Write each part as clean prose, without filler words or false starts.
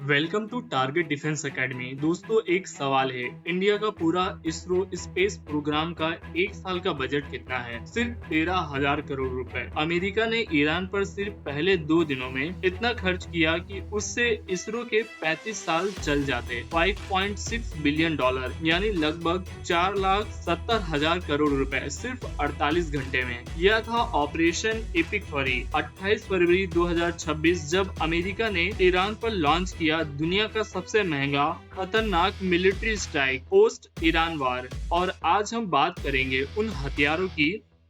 Welcome to Target Defence Academy. दोस्तों, एक सवाल है, इंडिया का पूरा इसरो स्पेस प्रोग्राम का एक साल का बजट कितना है? सिर्फ 13,000 करोड़ रुपए। अमेरिका ने ईरान पर सिर्फ पहले 2 दिनों में इतना खर्च किया कि उससे इसरो के 35 साल चल जाते। 5.6 बिलियन डॉलर यानी लगभग 4,70,000 करोड़ रुपए सिर्फ 48 घंटे में। यह था ऑपरेशन एपिक फरी। 28 फरवरी 2026 जब अमेरिका ने ईरान पर लॉन्च किया दुनिया का सबसे महंगा खतरनाक मिलिट्री स्ट्राइक पोस्ट ईरान वार। और आज हम बात करेंगे उन हथियारों की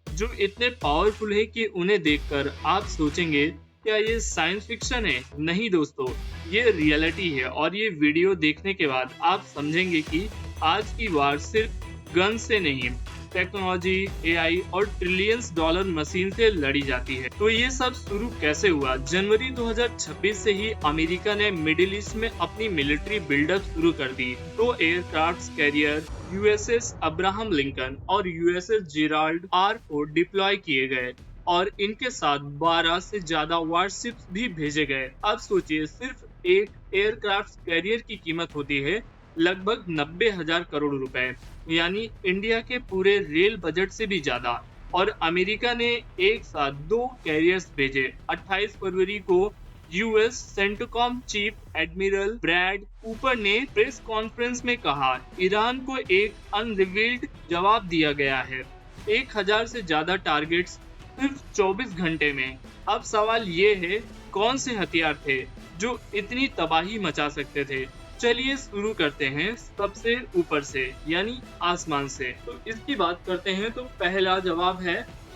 जो इतने पावरफुल है कि उन्हें देखकर आप सोचेंगे क्या ये साइंस फिक्शन है? नहीं दोस्तों, ये रियलिटी है। और ये वीडियो देखने के बाद आप समझेंगे कि आज की वार सिर्फ गन से नहीं, टेक्नोलॉजी, एआई और ट्रिलियंस डॉलर मशीन से लड़ी जाती है। तो ये सब शुरू कैसे हुआ? जनवरी 2026 से ही अमेरिका ने मिडिल ईस्ट में अपनी मिलिट्री बिल्डअप शुरू कर दी। 2 aircraft carrier USS Abraham Lincoln और यूएसएस जेराल्ड R4 डिप्लॉय किए गए और इनके साथ 12 से ज्यादा वारशिप्स भी भेजे गए। अब सोचिए, सिर्फ एक एयरक्राफ्ट कैरियर की कीमत होती है लगभग 90,000 करोड़ रुपए, यानी इंडिया के पूरे रेल बजट से भी ज्यादा। और अमेरिका ने एक साथ 2 कैरियर्स भेजे। 28 फरवरी को US CENTCOM chief admiral Brad Cooper ने प्रेस कॉन्फ्रेंस में कहा, ईरान को एक अनरिवील्ड जवाब दिया गया है। 1,000 से ज्यादा टारगेट्स सिर्फ 24 घंटे में। अब सवाल ये है, कौन से हथियार थे जो इतनी तबाही मचा सकते थे? चलिए शुरू करते हैं सबसे ऊपर से, यानी आसमान से। तो इसकी बात करते हैं तो पहला जवाब है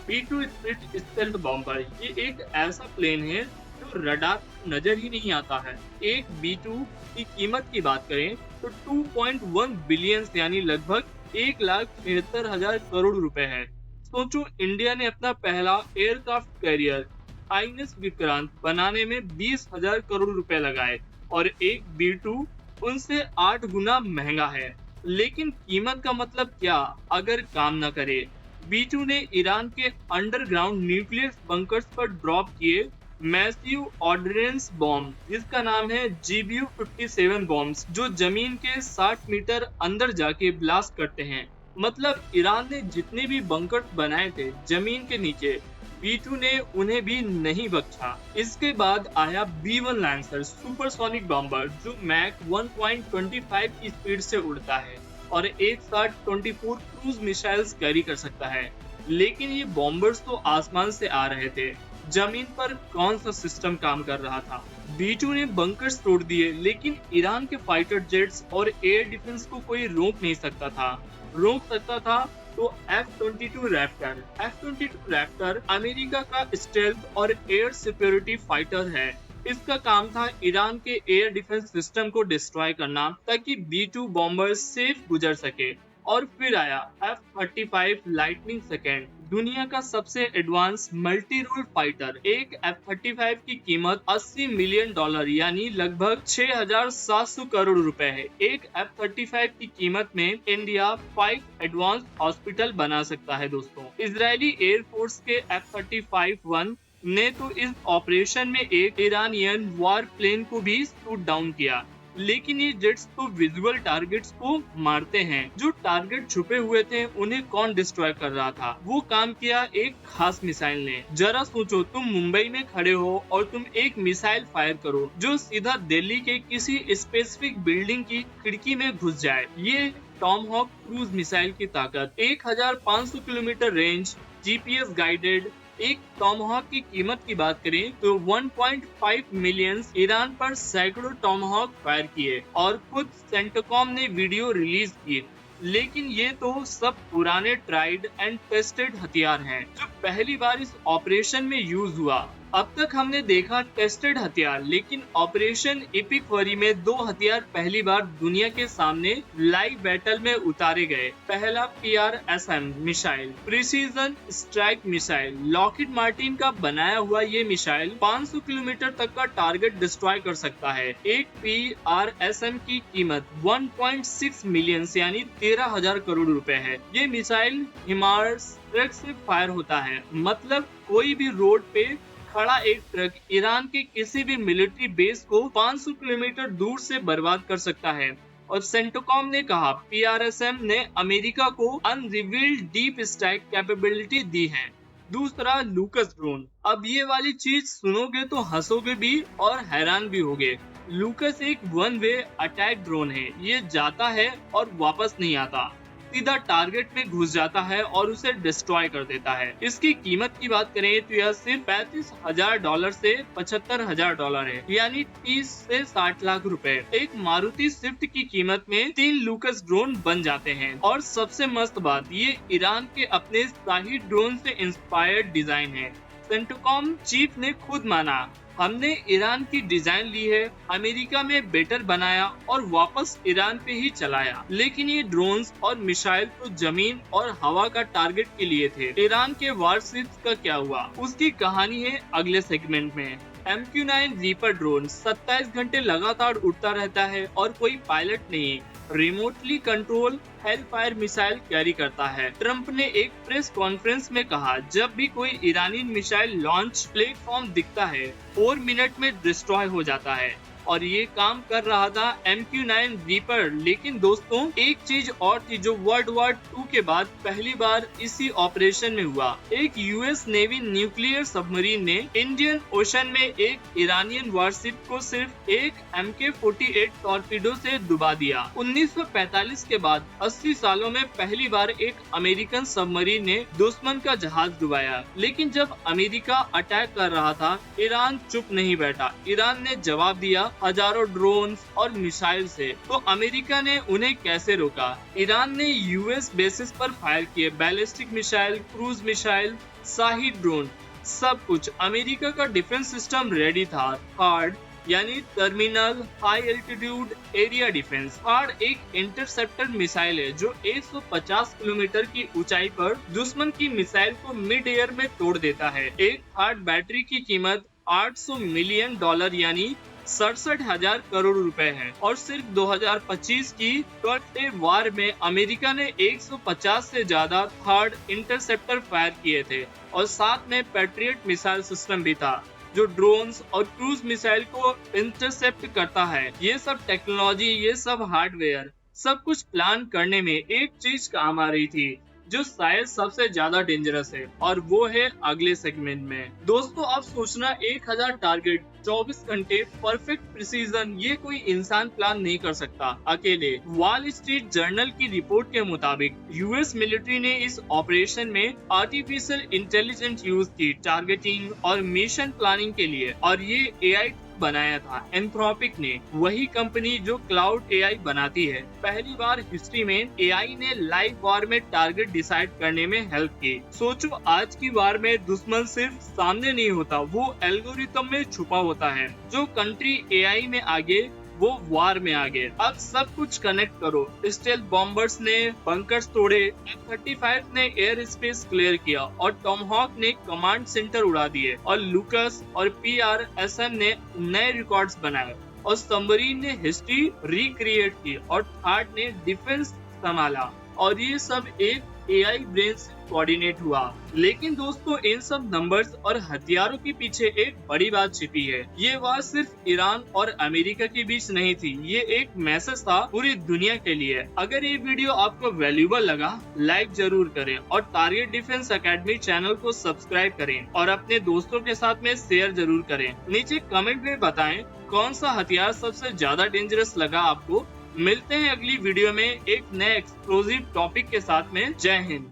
B-2 स्प्लिट स्टेल्थ बॉम्बर। ये एक ऐसा प्लेन है जो रडार नजर ही नहीं आता है। एक B-2 की कीमत की बात करें तो 2.1 बिलियन यानी लगभग 1,73,000 करोड़ रुपए है। सोचो, इंडिया ने अपना पहला एयरक्राफ्ट कैरियर INS विक्रांत बनाने में 20,000 करोड़ रुपए लगाए और एक B-2 उनसे 8 गुना महंगा है। लेकिन कीमत का मतलब क्या अगर काम न करे? B-2 ने ईरान के अंडरग्राउंड न्यूक्लियर बंकर्स पर ड्रॉप किए मैसिव ऑर्डिनेंस बॉम्ब, जिसका नाम है GBU-57 बॉम्ब्स, जो जमीन के 60 मीटर अंदर जाके ब्लास्ट करते हैं। मतलब ईरान ने जितने भी बंकर्स बनाए थे जमीन के नीचे, B-2 ने उन्हें भी नहीं बख्शा। इसके बाद आया B-1 लैंसर सुपरसोनिक बॉम्बर, जो मैक 1.25 की स्पीड से उड़ता है और एक साथ 24 क्रूज मिसाइल्स कैरी कर सकता है। लेकिन ये बॉम्बर्स तो आसमान से आ रहे थे, जमीन पर कौन सा सिस्टम काम कर रहा था? B-2 ने बंकर्स तोड़ दिए, लेकिन ईरान के फाइटर जेट्स और एयर डिफेंस को कोई रोक नहीं सकता था। रोक सकता था तो F-22 Raptor. F-22 Raptor America का स्टेल्थ और एयर सिक्योरिटी फाइटर है। इसका काम था ईरान के एयर डिफेंस सिस्टम को डिस्ट्रॉय करना ताकि B-2 बॉम्बर सेफ गुजर सके। और फिर आया F-35 लाइटनिंग सेकेंड, दुनिया का सबसे एडवांस मल्टी रोल फाइटर। एक F-35 की कीमत 80 मिलियन डॉलर यानी लगभग 6,700 करोड़ रुपए है। एक F-35 की कीमत में इंडिया 5 एडवांस हॉस्पिटल बना सकता है। दोस्तों, इजरायली एयरफोर्स के F-35-1 ने तो इस ऑपरेशन में एक ईरानियन वार प्लेन को भी शूट डाउन किया। लेकिन ये जेट्स तो विजुअल टारगेट्स को मारते हैं, जो टारगेट छुपे हुए थे उन्हें कौन डिस्ट्रॉय कर रहा था? वो काम किया एक खास मिसाइल ने। जरा सोचो, तुम मुंबई में खड़े हो और तुम एक मिसाइल फायर करो जो सीधा दिल्ली के किसी स्पेसिफिक बिल्डिंग की खिड़की में घुस जाए। ये टॉमहॉक क्रूज मिसाइल की ताकत। 1,500 किलोमीटर रेंज, GPS गाइडेड। एक टॉमहॉक की कीमत की बात करें तो 1.5 मिलियन। ईरान पर सैकड़ों टॉमहॉक फायर किए और खुद सेंटकॉम ने वीडियो रिलीज की। लेकिन ये तो सब पुराने ट्राइड एंड टेस्टेड हथियार हैं जो पहली बार इस ऑपरेशन में यूज हुआ। अब तक हमने देखा टेस्टेड हथियार, लेकिन ऑपरेशन एपिक फरी में 2 हथियार पहली बार दुनिया के सामने लाइव बैटल में उतारे गए। पहला PRSM missile, precision strike missile. Lockheed Martin का बनाया हुआ ये मिसाइल 500 किलोमीटर तक का टारगेट डिस्ट्रॉय कर सकता है। एक PRSM की कीमत 1.6 मिलियन यानी 13,000 करोड़ रुपए है। ये मिसाइल हिमार्स ट्रक से फायर होता है, मतलब कोई भी रोड पे खड़ा एक ट्रक ईरान के किसी भी मिलिट्री बेस को 500 किलोमीटर दूर से बर्बाद कर सकता है। और सेंटोकॉम ने कहा PRSM ने अमेरिका को अनरिवील्ड डीप स्टैक कैपेबिलिटी दी है। दूसरा, लूकस ड्रोन। अब ये वाली चीज सुनोगे तो हंसोगे भी और हैरान भी होगे। लूकस एक वन वे अटैक ड्रोन है। ये जाता है और वापस नहीं आता, सीधा टारगेट में घुस जाता है और उसे डिस्ट्रॉय कर देता है। इसकी कीमत की बात करें तो यह सिर्फ $35,000 से $75,000 है, यानी 30 से 60 लाख रुपए। एक मारुति स्विफ्ट की कीमत में 3 लूकस ड्रोन बन जाते हैं। और सबसे मस्त बात, ये ईरान के अपने शाही ड्रोन से इंस्पायर्ड डिजाइन है। सेंटोकॉम चीफ ने खुद माना, हमने ईरान की डिजाइन ली है, अमेरिका में बेटर बनाया और वापस ईरान पे ही चलाया। लेकिन ये ड्रोन्स और मिसाइल तो जमीन और हवा का टारगेट के लिए थे। ईरान के वारशिप्स का क्या हुआ, उसकी कहानी है अगले सेगमेंट में। MQ-9 रीपर ड्रोन 27 घंटे लगातार उड़ता रहता है और कोई पायलट नहीं, remotely control Hellfire missile carry करता है। ट्रंप ने एक प्रेस कॉन्फ्रेंस में कहा, जब भी कोई ईरानी मिसाइल लॉन्च प्लेटफॉर्म दिखता है 4 मिनट में डिस्ट्रॉय हो जाता है। और ये काम कर रहा था MQ-9 रीपर। लेकिन दोस्तों, एक चीज और थी जो वर्ल्ड वॉर 2 के बाद पहली बार इसी ऑपरेशन में हुआ। एक US नेवी न्यूक्लियर सबमरीन ने इंडियन ओशन में एक ईरानियन वारशिप को सिर्फ एक MK-48 टॉर्पीडो से डुबा दिया। 1945 के बाद 80 सालों में पहली बार एक अमेरिकन सबमरीन ने दुश्मन का जहाज डुबाया। लेकिन जब अमेरिका अटैक कर रहा था, ईरान चुप नहीं बैठा। ईरान ने जवाब दिया हजारों ड्रोन और मिसाइल से। तो अमेरिका ने उन्हें कैसे रोका? ईरान ने US बेसिस पर फायर किए बैलिस्टिक मिसाइल, क्रूज मिसाइल, शाही ड्रोन, सब कुछ। अमेरिका का डिफेंस सिस्टम रेडी था। हार्ड यानी terminal high altitude area defence. Hard एक इंटरसेप्टर मिसाइल है जो 150 किलोमीटर की ऊंचाई पर दुश्मन की मिसाइल को मिड एयर में तोड़ देता है। एक हार्ड बैटरी की कीमत $800 मिलियन यानी 67,000 करोड़ रुपए है। और सिर्फ 2025 की कोल्ड वार में अमेरिका ने 150 से ज्यादा थर्ड इंटरसेप्टर फायर किए थे। और साथ में पैट्रियट मिसाइल सिस्टम भी था जो ड्रोन्स और क्रूज मिसाइल को इंटरसेप्ट करता है। ये सब टेक्नोलॉजी, ये सब हार्डवेयर, सब कुछ प्लान करने में एक चीज काम आ रही थी जो शायद सबसे ज्यादा डेंजरस है, और वो है अगले सेगमेंट में। दोस्तों, आप सोचना 1000 टारगेट 24 घंटे परफेक्ट प्रिसीजन, ये कोई इंसान प्लान नहीं कर सकता अकेले। वॉल स्ट्रीट जर्नल की रिपोर्ट के मुताबिक US मिलिट्री ने इस ऑपरेशन में आर्टिफिशियल इंटेलिजेंस यूज की टारगेटिंग और मिशन प्लानिंग के लिए। और ये AI बनाया था एंथ्रोपिक ने, वही कंपनी जो क्लाउड AI बनाती है। पहली बार हिस्ट्री में AI ने लाइव वॉर में टारगेट डिसाइड करने में हेल्प की। सोचो, आज की वार में दुश्मन सिर्फ सामने नहीं होता, वो एल्गोरिथम में छुपा होता है। जो कंट्री AI में आगे, वो वार में आगे। अब सब कुछ कनेक्ट करो। स्टेल्थ बॉम्बर्स ने बंकर्स तोड़े, F-35 ने एयर स्पेस क्लियर किया और टॉमहॉक ने कमांड सेंटर उड़ा दिए। और लूकस और PRSM ने नए रिकॉर्ड्स बनाए और सबमरीन ने हिस्ट्री रिक्रिएट की और थार्ड ने डिफेंस संभाला। और ये सब एक AI ब्रेन से कोऑर्डिनेट हुआ। लेकिन दोस्तों, इन सब नंबर्स और हथियारों के पीछे एक बड़ी बात छिपी है। ये वार सिर्फ ईरान और अमेरिका के बीच नहीं थी, ये एक मैसेज था पूरी दुनिया के लिए। अगर ये वीडियो आपको वैल्यूएबल लगा, लाइक जरूर करें और टारगेट डिफेंस एकेडमी चैनल को सब्सक्राइब करें और अपने दोस्तों के साथ में शेयर जरूर करें। नीचे कमेंट में बताएं कौन सा हथियार सबसे ज्यादा डेंजरस लगा आपको। मिलते हैं अगली वीडियो में एक नए एक्सप्लोसिव टॉपिक के साथ में। जय हिंद।